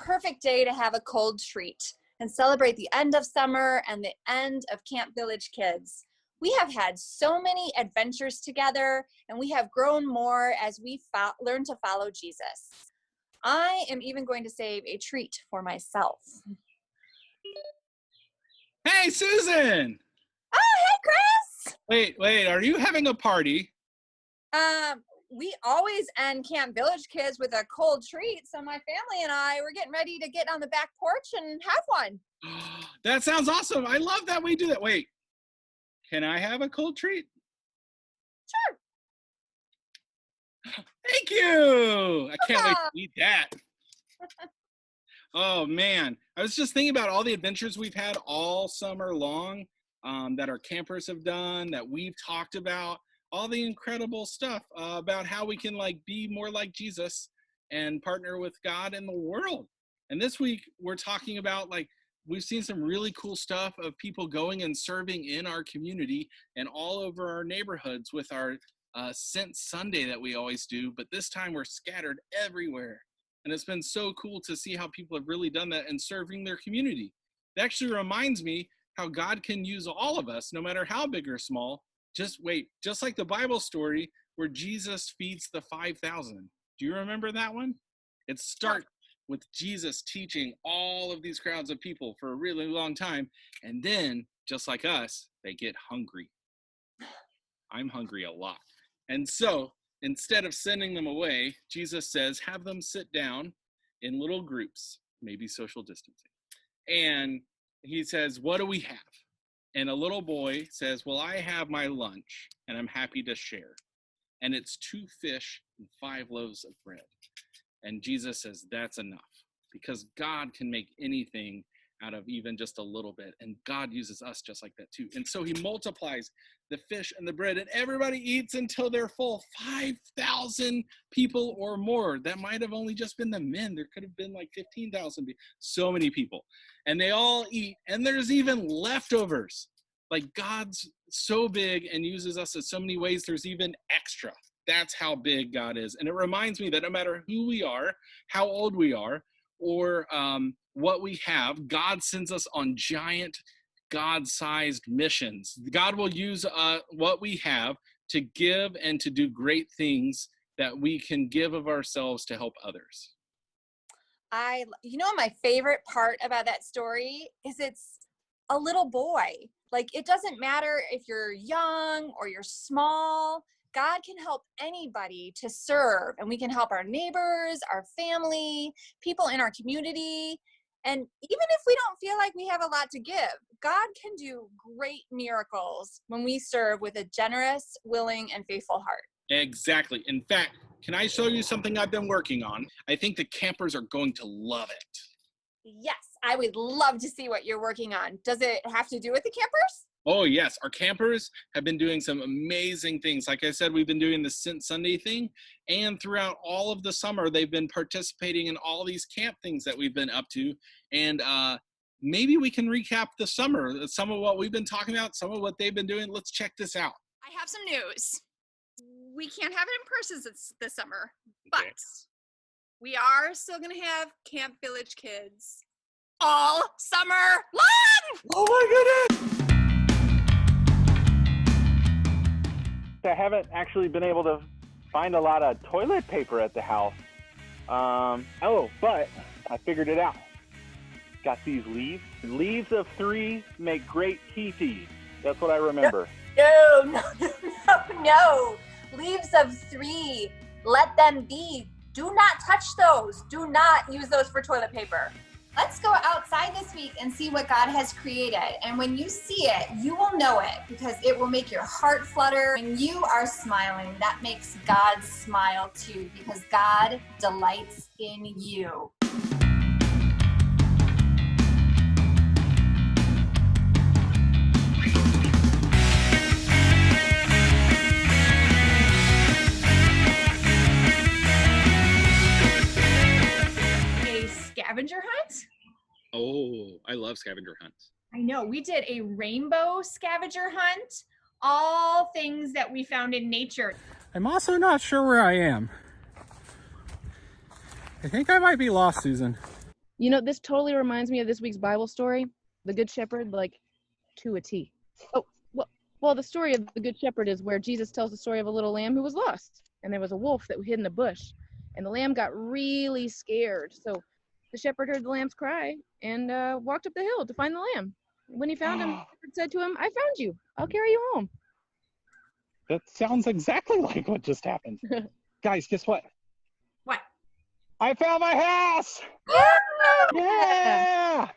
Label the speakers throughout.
Speaker 1: perfect day to have a cold treat and celebrate the end of summer and the end of Camp Village Kids. We have had so many adventures together, and we have grown more as we learn to follow Jesus. I am even going to save a treat for myself.
Speaker 2: Hey, Susan!
Speaker 1: Oh, hey, Chris!
Speaker 2: Wait, are you having a party?
Speaker 1: We always end Camp Village Kids with a cold treat, so my family and I were getting ready to get on the back porch and have one.
Speaker 2: That sounds awesome. I love that we do that. Wait, can I have a cold treat?
Speaker 1: Sure.
Speaker 2: Thank you. I can't wait to eat that. Oh, man. I was just thinking about all the adventures we've had all summer long that our campers have done, that we've talked about, all the incredible stuff about how we can be more like Jesus and partner with God in the world. And this week we're talking about we've seen some really cool stuff of people going and serving in our community and all over our neighborhoods with our Sent Sunday that we always do, but this time we're scattered everywhere. And it's been so cool to see how people have really done that and serving their community. It actually reminds me how God can use all of us, no matter how big or small. Just like the Bible story where Jesus feeds the 5,000. Do you remember that one? It starts with Jesus teaching all of these crowds of people for a really long time. And then, just like us, they get hungry. I'm hungry a lot. And so, instead of sending them away, Jesus says, have them sit down in little groups, maybe social distancing. And he says, what do we have? And a little boy says, well, I have my lunch, and I'm happy to share. And it's 2 fish and 5 loaves of bread. And Jesus says, that's enough, because God can make anything out of even just a little bit. And God uses us just like that too. And so he multiplies the fish and the bread, and everybody eats until they're full. 5,000 people or more. That might have only just been the men. There could have been 15,000 people. So many people. And they all eat, and there's even leftovers. God's so big and uses us in so many ways, there's even extra. That's how big God is. And it reminds me that no matter who we are, how old we are, or what we have, God sends us on giant, God-sized missions. God will use what we have to give and to do great things that we can give of ourselves to help others.
Speaker 1: My favorite part about that story is it's a little boy. It doesn't matter if you're young or you're small. God can help anybody to serve, and we can help our neighbors, our family, people in our community. And even if we don't feel like we have a lot to give, God can do great miracles when we serve with a generous, willing, and faithful heart.
Speaker 2: Exactly. In fact, can I show you something I've been working on? I think the campers are going to love it.
Speaker 1: Yes, I would love to see what you're working on. Does it have to do with the campers?
Speaker 2: Oh, yes. Our campers have been doing some amazing things. Like I said, we've been doing the Sent Sunday thing. And throughout all of the summer, they've been participating in all these camp things that we've been up to. And maybe we can recap the summer, some of what we've been talking about, some of what they've been doing. Let's check this out.
Speaker 3: I have some news. We can't have it in person this summer, but we are still going to have Camp Village Kids all summer long.
Speaker 2: Oh, my goodness.
Speaker 4: I haven't actually been able to find a lot of toilet paper at the house. But I figured it out. Got these leaves. Leaves of 3 make great teepees. That's what I remember.
Speaker 1: No. Leaves of 3, let them be. Do not touch those. Do not use those for toilet paper. Let's go outside this week and see what God has created. And when you see it, you will know it because it will make your heart flutter. When you are smiling, that makes God smile too because God delights in you.
Speaker 3: Scavenger hunt?
Speaker 2: Oh, I love scavenger hunts.
Speaker 3: I know. We did a rainbow scavenger hunt. All things that we found in nature.
Speaker 5: I'm also not sure where I am. I think I might be lost, Susan. You know, this totally reminds me of this week's Bible story, the Good Shepherd, like to a T. Oh, well, the story of the Good Shepherd is where Jesus tells the story of a little lamb who was lost, and there was a wolf that hid in a bush, and the lamb got really scared. So the shepherd heard the lamb's cry and walked up the hill to find the lamb. When he found him, the shepherd said to him, "I found you. I'll carry you home."
Speaker 4: That sounds exactly like what just happened. Guys, guess what?
Speaker 3: What?
Speaker 4: I found my house! Yeah!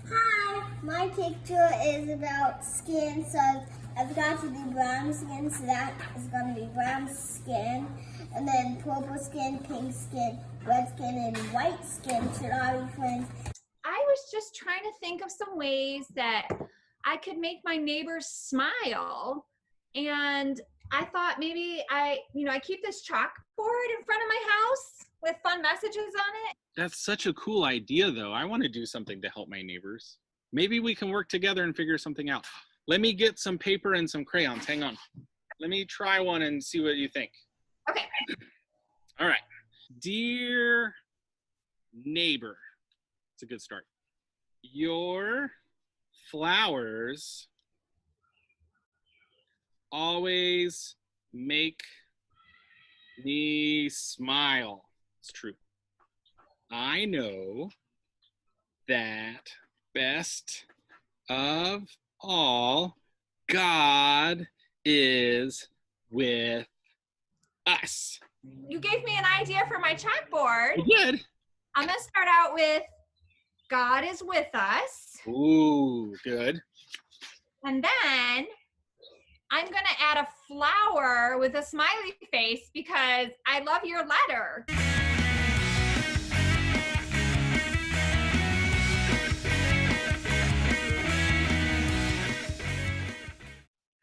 Speaker 6: Hi, my picture is about skin, so I've got to do brown skin, so that is going to be brown skin, and then purple skin, pink skin, red skin, and white skin should all be friends.
Speaker 1: I was just trying to think of some ways that I could make my neighbors smile. And I thought maybe I keep this chalkboard in front of my house with fun messages on it.
Speaker 2: That's such a cool idea, though. I want to do something to help my neighbors. Maybe we can work together and figure something out. Let me get some paper and some crayons. Hang on. Let me try one and see what you think.
Speaker 1: Okay.
Speaker 2: All right. Dear neighbor, it's a good start. Your flowers always make me smile. It's true. I know that best of all, God is with us.
Speaker 1: You gave me an idea for my chalkboard.
Speaker 2: You did.
Speaker 1: I'm going to start out with God is with us.
Speaker 2: Ooh, good.
Speaker 1: And then I'm going to add a flower with a smiley face because I love your letter.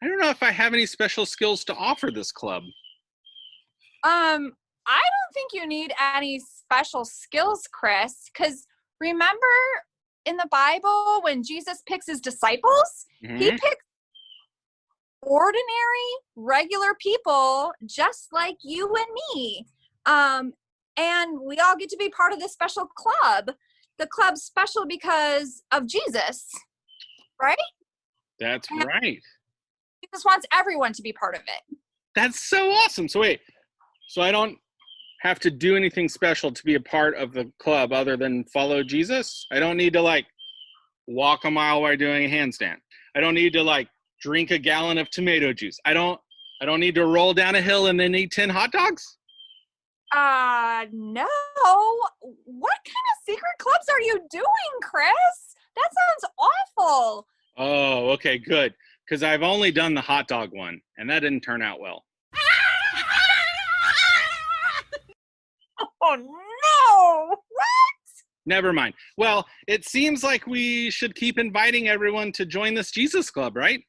Speaker 2: I don't know if I have any special skills to offer this club.
Speaker 1: I don't think you need any special skills, Chris, because remember in the Bible when Jesus picks his disciples, he picks ordinary, regular people just like you and me. And we all get to be part of this special club. The club's special because of Jesus, right?
Speaker 2: That's right.
Speaker 1: Jesus wants everyone to be part of it.
Speaker 2: That's so awesome. So wait, so I don't have to do anything special to be a part of the club other than follow Jesus? I don't need to like walk a mile while doing a handstand. I don't need to like drink a gallon of tomato juice. I don't need to roll down a hill and then eat 10 hot dogs?
Speaker 1: No. What kind of secret clubs are you doing, Chris? That sounds awful.
Speaker 2: Oh, okay, good. Because I've only done the hot dog one, and that didn't turn out well.
Speaker 1: Oh, no. What?
Speaker 2: Never mind. Well, it seems like we should keep inviting everyone to join this Jesus Club, right?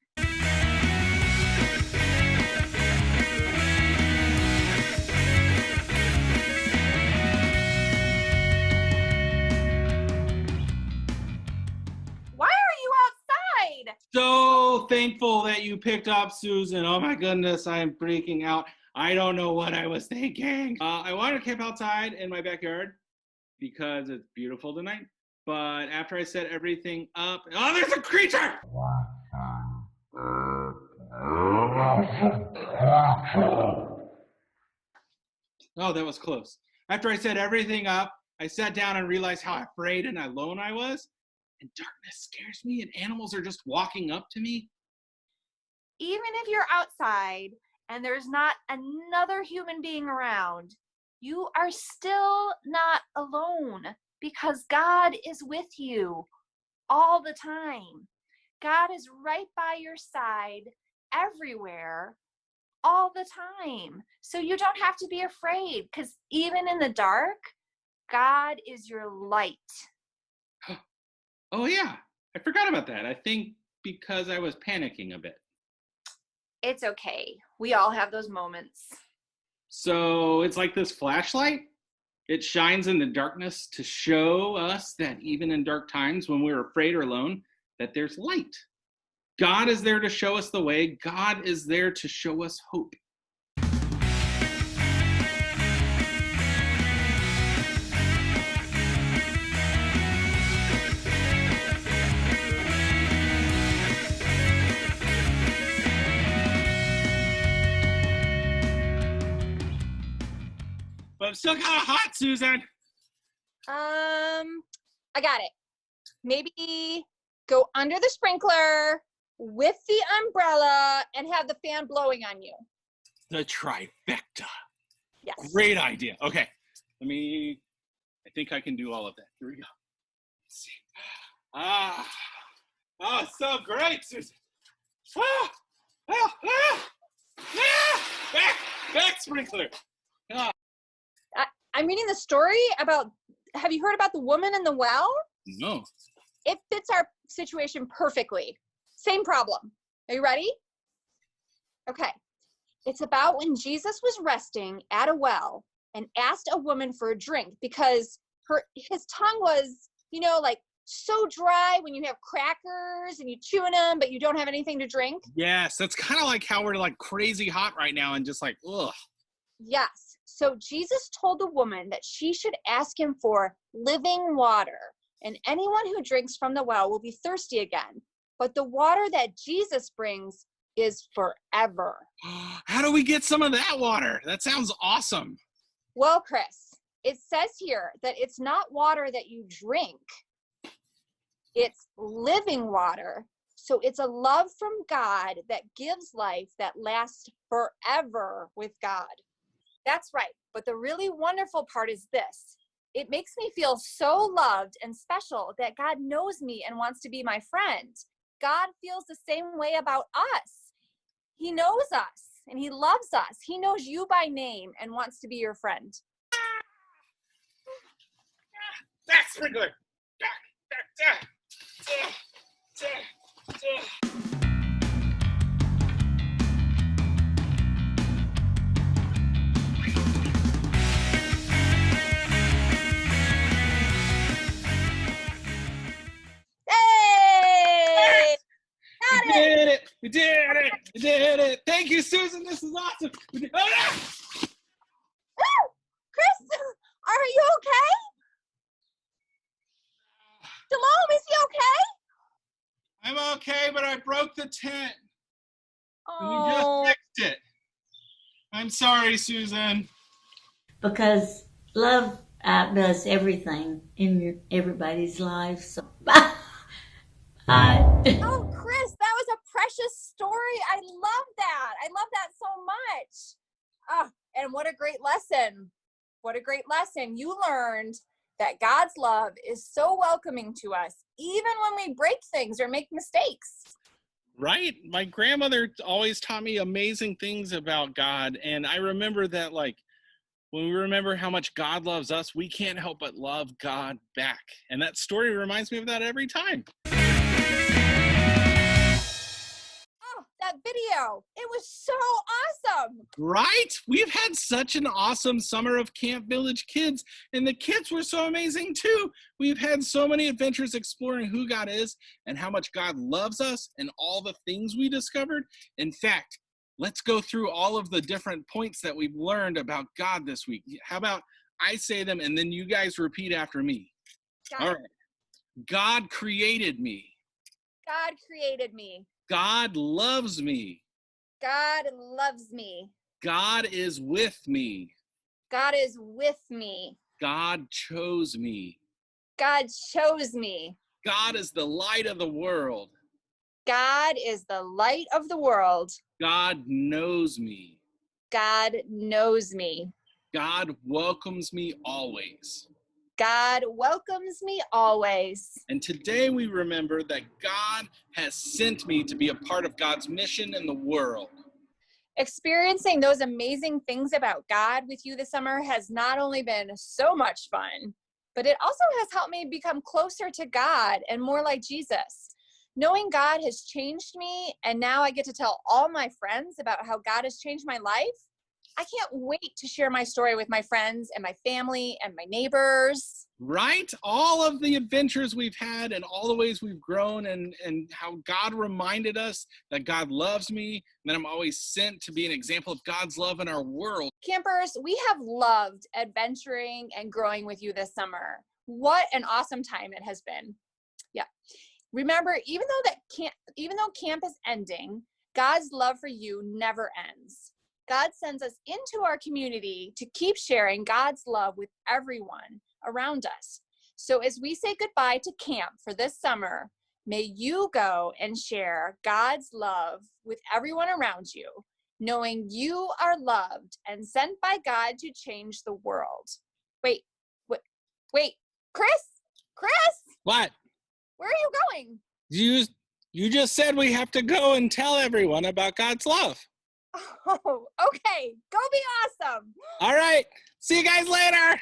Speaker 1: Why are you outside?
Speaker 2: So thankful that you picked up Susan. Oh my goodness, I am freaking out. I don't know what I was thinking. I wanted to camp outside in my backyard because it's beautiful tonight. But after I set everything up, oh, there's a creature! Oh, that was close. After I set everything up, I sat down and realized how afraid and alone I was. And darkness scares me, and animals are just walking up to me.
Speaker 1: Even if you're outside and there's not another human being around, you are still not alone because God is with you all the time. God is right by your side everywhere all the time. So you don't have to be afraid because even in the dark, God is your light.
Speaker 2: Oh yeah, I forgot about that. I think because I was panicking a bit.
Speaker 1: It's okay. We all have those moments.
Speaker 2: So it's like this flashlight? It shines in the darkness to show us that even in dark times when we're afraid or alone, that there's light. God is there to show us the way. God is there to show us hope. But I'm still kind of hot, Susan.
Speaker 1: I got it. Maybe go under the sprinkler with the umbrella and have the fan blowing on you.
Speaker 2: The trifecta.
Speaker 1: Yes.
Speaker 2: Great idea. Okay. I think I can do all of that. Here we go. Let's see. Oh, it's so great, Susan. Back sprinkler.
Speaker 1: I'm reading the story about, have you heard about the woman in the well?
Speaker 2: No.
Speaker 1: It fits our situation perfectly. Same problem. Are you ready? Okay. It's about when Jesus was resting at a well and asked a woman for a drink because his tongue was, like so dry when you have crackers and you chew on them, but you don't have anything to drink.
Speaker 2: Yes, that's kind of like how we're like crazy hot right now and just like, ugh.
Speaker 1: Yes. So Jesus told the woman that she should ask him for living water, and anyone who drinks from the well will be thirsty again. But the water that Jesus brings is forever.
Speaker 2: How do we get some of that water? That sounds awesome.
Speaker 1: Well, Chris, it says here that it's not water that you drink. It's living water. So it's a love from God that gives life that lasts forever with God. That's right. But the really wonderful part is this. It makes me feel so loved and special that God knows me and wants to be my friend. God feels the same way about us. He knows us and he loves us. He knows you by name and wants to be your friend.
Speaker 2: Back sprinkler. Back.
Speaker 1: Hey!
Speaker 2: We did it. Thank you, Susan. This is awesome.
Speaker 1: Chris, are you okay? Shalom, is he okay?
Speaker 2: I'm okay, but I broke the tent.
Speaker 1: Oh.
Speaker 2: We just fixed it. I'm sorry, Susan.
Speaker 7: Because love outdoes everything in everybody's life. So,
Speaker 1: Oh, Chris, that was a precious story. I love that. I love that so much. Oh, and what a great lesson. What a great lesson. You learned that God's love is so welcoming to us, even when we break things or make mistakes.
Speaker 2: Right? My grandmother always taught me amazing things about God. And I remember that, like, when we remember how much God loves us, we can't help but love God back. And that story reminds me of that every time.
Speaker 1: Oh, that video. It was so awesome.
Speaker 2: Right? We've had such an awesome summer of Camp Village Kids, and the kids were so amazing too. We've had so many adventures exploring who God is and how much God loves us and all the things we discovered. In fact, let's go through all of the different points that we've learned about God this week. How about I say them and then you guys repeat after me? All right. God created me.
Speaker 1: God created me.
Speaker 2: God loves me.
Speaker 1: God loves me.
Speaker 2: God is with me.
Speaker 1: God is with me.
Speaker 2: God chose me.
Speaker 1: God chose me.
Speaker 2: God is the light of the world.
Speaker 1: God is the light of the world.
Speaker 2: God knows me.
Speaker 1: God knows me.
Speaker 2: God welcomes me always.
Speaker 1: God welcomes me always.
Speaker 2: And today we remember that God has sent me to be a part of God's mission in the world.
Speaker 1: Experiencing those amazing things about God with you this summer has not only been so much fun, but it also has helped me become closer to God and more like Jesus. Knowing God has changed me, and now I get to tell all my friends about how God has changed my life. I can't wait to share my story with my friends and my family and my neighbors.
Speaker 2: Right? All of the adventures we've had and all the ways we've grown and how God reminded us that God loves me and that I'm always sent to be an example of God's love in our world.
Speaker 1: Campers, we have loved adventuring and growing with you this summer. What an awesome time it has been. Yeah. Remember, even though camp is ending, God's love for you never ends. God sends us into our community to keep sharing God's love with everyone around us. So as we say goodbye to camp for this summer, may you go and share God's love with everyone around you, knowing you are loved and sent by God to change the world. Wait, Chris?
Speaker 2: What?
Speaker 1: Where are you going?
Speaker 2: You just said we have to go and tell everyone about God's love.
Speaker 1: Oh, okay. Go be awesome.
Speaker 2: All right. See you guys later.